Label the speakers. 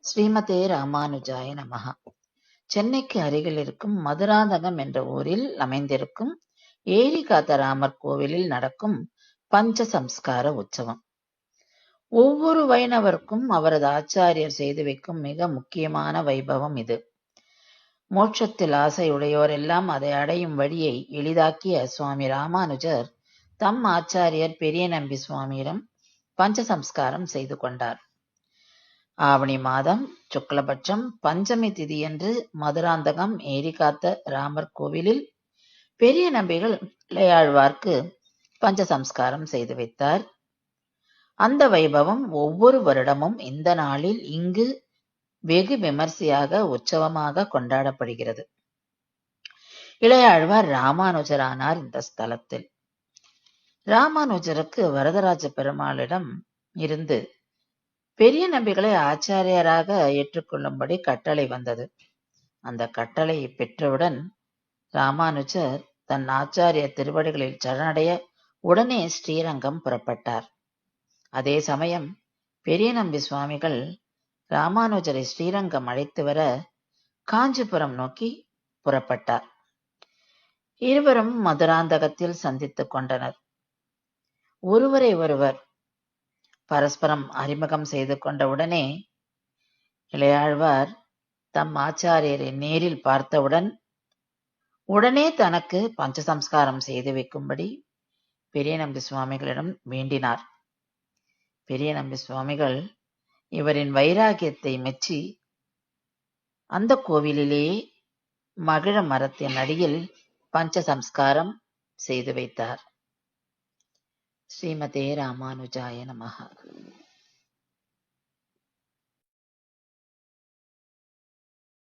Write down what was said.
Speaker 1: ஸ்ரீமதே ராமானுஜாய நமஹ. சென்னைக்கு அருகில் இருக்கும் மதுராந்தகம் என்ற ஊரில் அமைந்திருக்கும் ஏரிகாத்த ராமர் கோவிலில் நடக்கும் பஞ்ச சம்ஸ்கார உற்சவம். ஒவ்வொரு வைணவருக்கும் அவரது ஆச்சாரியர் செய்து வைக்கும் மிக முக்கியமான வைபவம் இது. மோட்சத்தில் ஆசை உடையோரெல்லாம் அதை அடையும் வழியை எளிதாக்கிய சுவாமி ராமானுஜர் தம் ஆச்சாரியர் பெரிய நம்பி சுவாமியிடம் பஞ்ச சம்ஸ்காரம் செய்து கொண்டார். ஆவணி மாதம் சுக்லபட்சம் பஞ்சமி திதியன்று மதுராந்தகம் ஏரிகாத்த ராமர் கோவிலில் பெரிய நம்பிகள் இளையாழ்வார்க்கு பஞ்ச சம்ஸ்காரம் செய்து வைத்தார். அந்த வைபவம் ஒவ்வொரு வருடமும் இந்த நாளில் இங்கு வெகு விமர்சையாக உற்சவமாக கொண்டாடப்படுகிறது. இளையாழ்வார் ராமானுஜரானார் இந்த ஸ்தலத்தில். ராமானுஜருக்கு வரதராஜ பெருமாளிடம் இருந்து பெரிய நம்பிகளை ஆச்சாரியராக ஏற்றுக்கொள்ளும்படி கட்டளை வந்தது. அந்த கட்டளையை பெற்றவுடன் ராமானுஜர் தன் ஆச்சாரிய திருவடிகளில் சரணடைய உடனே ஸ்ரீரங்கம் புறப்பட்டார். அதே சமயம் பெரிய நம்பி சுவாமிகள் ராமானுஜரை ஸ்ரீரங்கம் அழைத்து வர காஞ்சிபுரம் நோக்கி புறப்பட்டார். இருவரும் மதுராந்தகத்தில் சந்தித்துக் கொண்டனர். ஒருவரை ஒருவர் பரஸ்பரம் அறிமுகம் செய்து கொண்ட உடனே இளையாழ்வார் தம் ஆச்சாரியரை நேரில் பார்த்தவுடன் உடனே தனக்கு பஞ்சசம்ஸ்காரம் செய்து வைக்கும்படி பெரிய நம்பி சுவாமிகளிடம் வேண்டினார். பெரிய நம்பி சுவாமிகள் இவரின் வைராகியத்தை மெச்சி அந்த கோவிலிலேயே மகிழ மரத்தின் அடியில் பஞ்சசம்ஸ்காரம் செய்து வைத்தார். ஸ்ரீமதே ராமானுஜாய நமஹ.